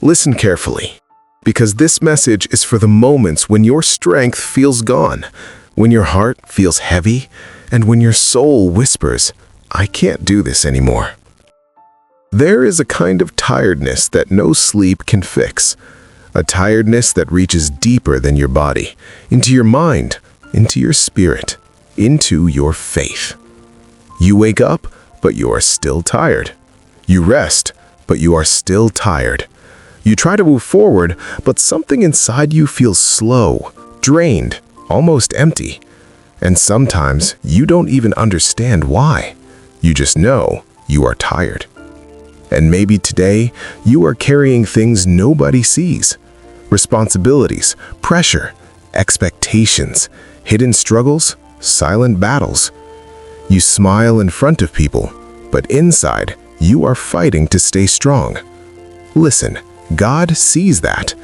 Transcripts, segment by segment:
Listen carefully, because this message is for the moments when your strength feels gone, when your heart feels heavy, and when your soul whispers, "I can't do this anymore." There is a kind of tiredness that no sleep can fix, a tiredness that reaches deeper than your body, into your mind, into your spirit, into your faith. You wake up, but you are still tired. You rest, but you are still tired. You try to move forward, but something inside you feels slow, drained, almost empty. And sometimes you don't even understand why. You just know you are tired. And maybe today you are carrying things nobody sees. Responsibilities, pressure, expectations, hidden struggles, silent battles. You smile in front of people, but inside you are fighting to stay strong. Listen, God sees that.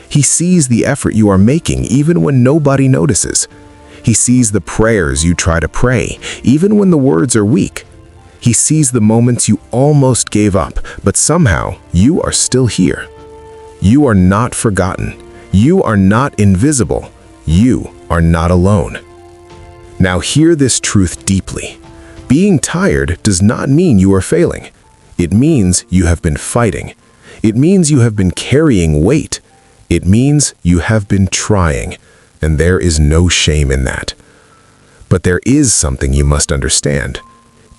He sees the effort you are making even when nobody notices. He sees the prayers you try to pray, even when the words are weak. He sees the moments you almost gave up, but somehow you are still here. You are not forgotten. You are not invisible. You are not alone. Now hear this truth deeply. Being tired does not mean you are failing. It means you have been fighting. It means you have been carrying weight. It means you have been trying, and there is no shame in that. But there is something you must understand.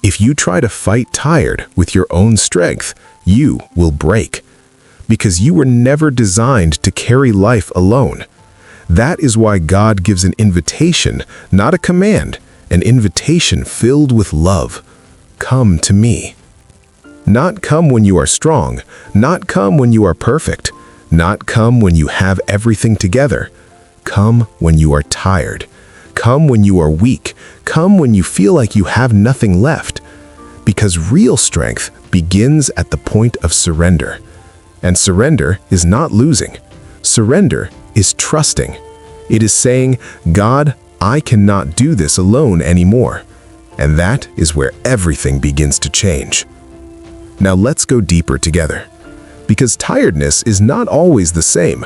If you try to fight tired with your own strength, you will break. Because you were never designed to carry life alone. That is why God gives an invitation, not a command, an invitation filled with love. Come to me. Not come when you are strong, not come when you are perfect, not come when you have everything together. Come when you are tired. Come when you are weak. Come when you feel like you have nothing left. Because real strength begins at the point of surrender. And surrender is not losing. Surrender is trusting. It is saying, God, I cannot do this alone anymore. And that is where everything begins to change. Now let's go deeper together. Because tiredness is not always the same.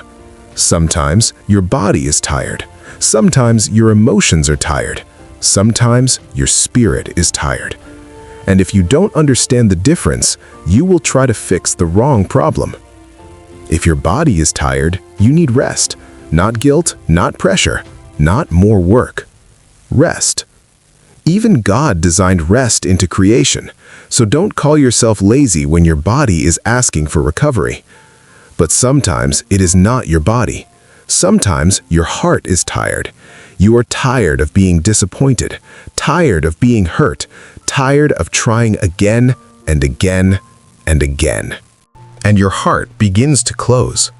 Sometimes your body is tired. Sometimes your emotions are tired. Sometimes your spirit is tired. And if you don't understand the difference, you will try to fix the wrong problem. If your body is tired, you need rest. Not guilt, not pressure, not more work. Rest. Even God designed rest into creation, so don't call yourself lazy when your body is asking for recovery. But sometimes it is not your body. Sometimes your heart is tired. You are tired of being disappointed, tired of being hurt, tired of trying again and again and again. And your heart begins to close.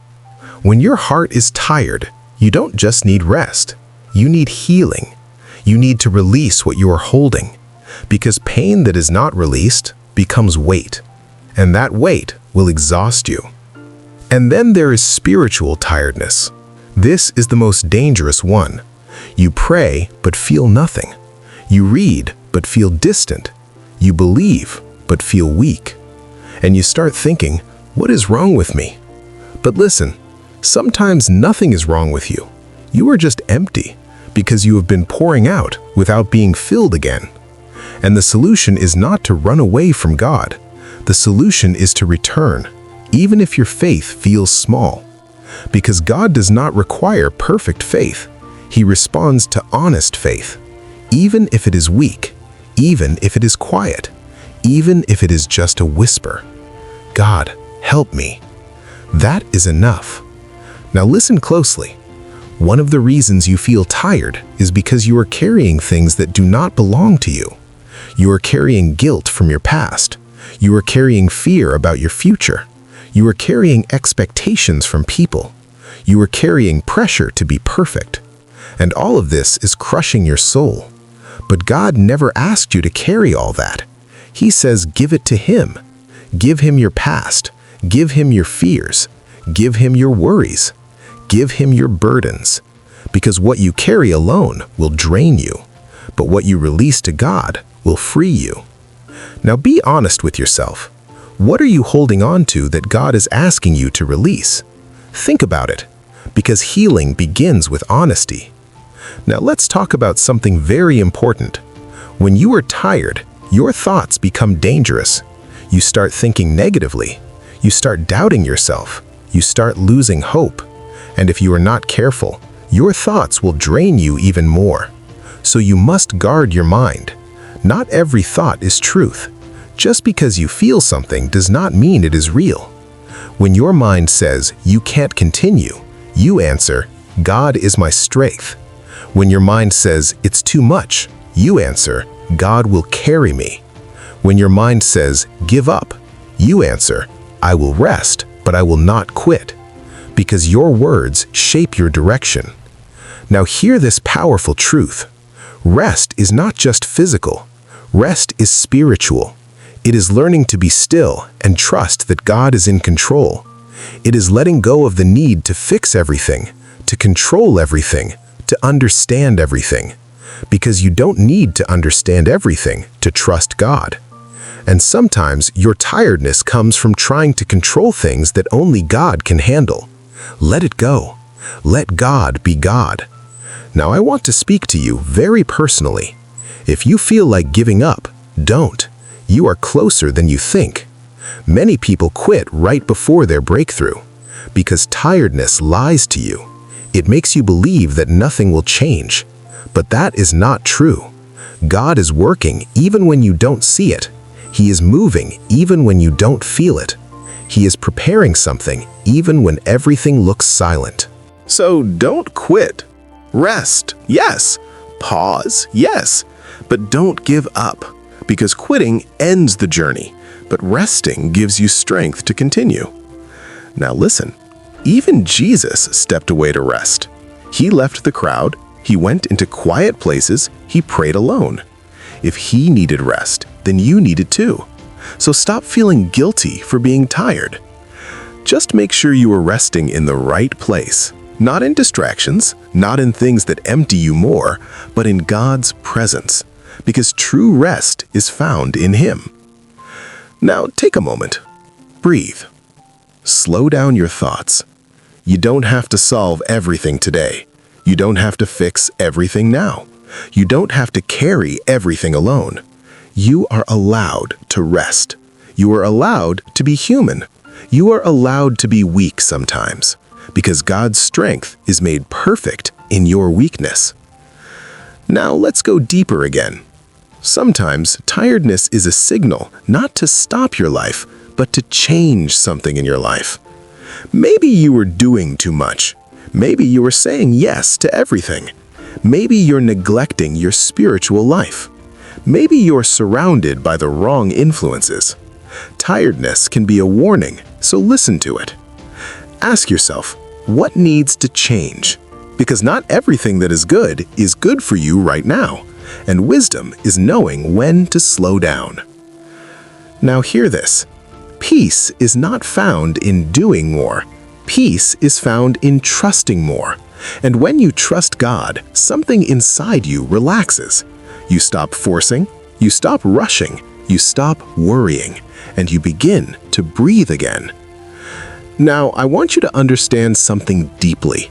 When your heart is tired, you don't just need rest. You need healing. You need to release what you are holding, because pain that is not released becomes weight, and that weight will exhaust you. And then there is spiritual tiredness. This is the most dangerous one. You pray but feel nothing. You read but feel distant. You believe but feel weak. And you start thinking, what is wrong with me? But listen, sometimes nothing is wrong with you. You are just empty because you have been pouring out without being filled again. And the solution is not to run away from God. The solution is to return, even if your faith feels small. Because God does not require perfect faith. He responds to honest faith, even if it is weak, even if it is quiet, even if it is just a whisper. God, help me. That is enough. Now listen closely. One of the reasons you feel tired is because you are carrying things that do not belong to you. You are carrying guilt from your past. You are carrying fear about your future. You are carrying expectations from people. You are carrying pressure to be perfect. And all of this is crushing your soul. But God never asked you to carry all that. He says, give it to Him. Give Him your past. Give Him your fears. Give Him your worries. Give Him your burdens. Because what you carry alone will drain you. But what you release to God will free you. Now be honest with yourself. What are you holding on to that God is asking you to release? Think about it, because healing begins with honesty. Now let's talk about something very important. When you are tired, your thoughts become dangerous. You start thinking negatively. You start doubting yourself. You start losing hope. And if you are not careful, your thoughts will drain you even more. So you must guard your mind. Not every thought is truth. Just because you feel something does not mean it is real. When your mind says you can't continue, you answer, God is my strength. When your mind says it's too much, you answer, God will carry me. When your mind says give up, you answer, I will rest, but I will not quit. Because your words shape your direction. Now hear this powerful truth. Rest is not just physical. Rest is spiritual. It is learning to be still and trust that God is in control. It is letting go of the need to fix everything, to control everything, to understand everything. Because you don't need to understand everything to trust God. And sometimes your tiredness comes from trying to control things that only God can handle. Let it go. Let God be God. Now I want to speak to you very personally. If you feel like giving up, don't. You are closer than you think. Many people quit right before their breakthrough because tiredness lies to you. It makes you believe that nothing will change. But that is not true. God is working even when you don't see it. He is moving even when you don't feel it. He is preparing something even when everything looks silent. So don't quit. Rest, yes. Pause, yes. But don't give up, because quitting ends the journey, but resting gives you strength to continue. Now listen, even Jesus stepped away to rest. He left the crowd, he went into quiet places, he prayed alone. If he needed rest, then you need it too. So stop feeling guilty for being tired. Just make sure you are resting in the right place, not in distractions, not in things that empty you more, but in God's presence, because true rest is found in Him. Now take a moment. Breathe. Slow down your thoughts. You don't have to solve everything today. You don't have to fix everything now. You don't have to carry everything alone. You are allowed to rest. You are allowed to be human. You are allowed to be weak sometimes, because God's strength is made perfect in your weakness. Now let's go deeper again. Sometimes tiredness is a signal not to stop your life, but to change something in your life. Maybe you were doing too much. Maybe you were saying yes to everything. Maybe you're neglecting your spiritual life. Maybe you're surrounded by the wrong influences. Tiredness can be a warning, so listen to it. Ask yourself, what needs to change? Because not everything that is good for you right now, and wisdom is knowing when to slow down. Now hear this. Peace is not found in doing more. Peace is found in trusting more. And when you trust God, something inside you relaxes. You stop forcing, you stop rushing, you stop worrying, and you begin to breathe again. Now, I want you to understand something deeply.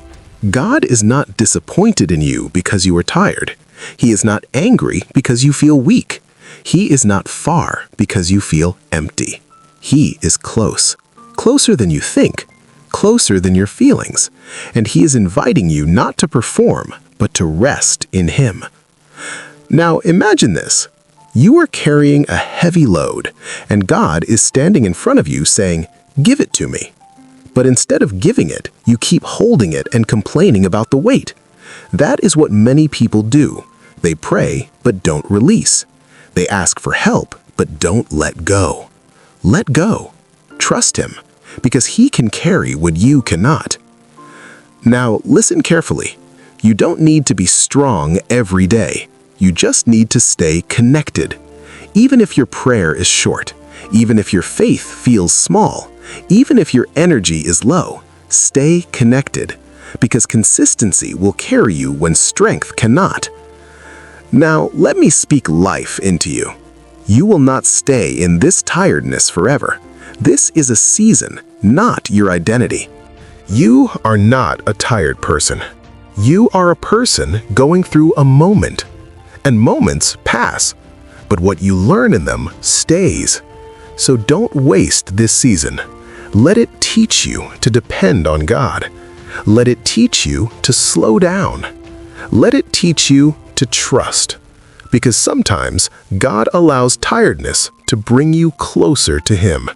God is not disappointed in you because you are tired. He is not angry because you feel weak. He is not far because you feel empty. He is close, closer than you think, closer than your feelings, and He is inviting you not to perform, but to rest in Him. Now imagine this. You are carrying a heavy load, and God is standing in front of you saying, "Give it to me." But instead of giving it, you keep holding it and complaining about the weight. That is what many people do. They pray, but don't release. They ask for help, but don't let go. Let go. Trust Him, because He can carry what you cannot. Now listen carefully. You don't need to be strong every day. You just need to stay connected. Even if your prayer is short, even if your faith feels small, even if your energy is low, stay connected, because consistency will carry you when strength cannot. Now, let me speak life into you. You will not stay in this tiredness forever, This is a season, not your identity. You are not a tired person. You are a person going through a moment. And moments pass, but what you learn in them stays. So don't waste this season. Let it teach you to depend on God. Let it teach you to slow down. Let it teach you to trust. Because sometimes God allows tiredness to bring you closer to Him.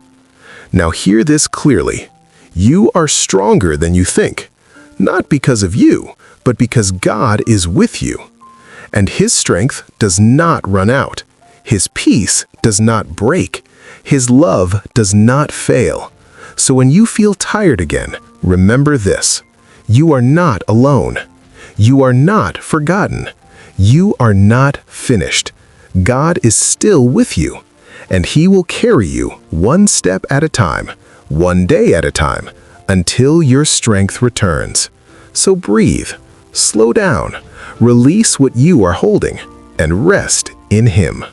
Now hear this clearly. You are stronger than you think, not because of you, but because God is with you. And His strength does not run out. His peace does not break. His love does not fail. So when you feel tired again, remember this. You are not alone. You are not forgotten. You are not finished. God is still with you, and He will carry you one step at a time, one day at a time, until your strength returns. So breathe, slow down, release what you are holding, and rest in Him.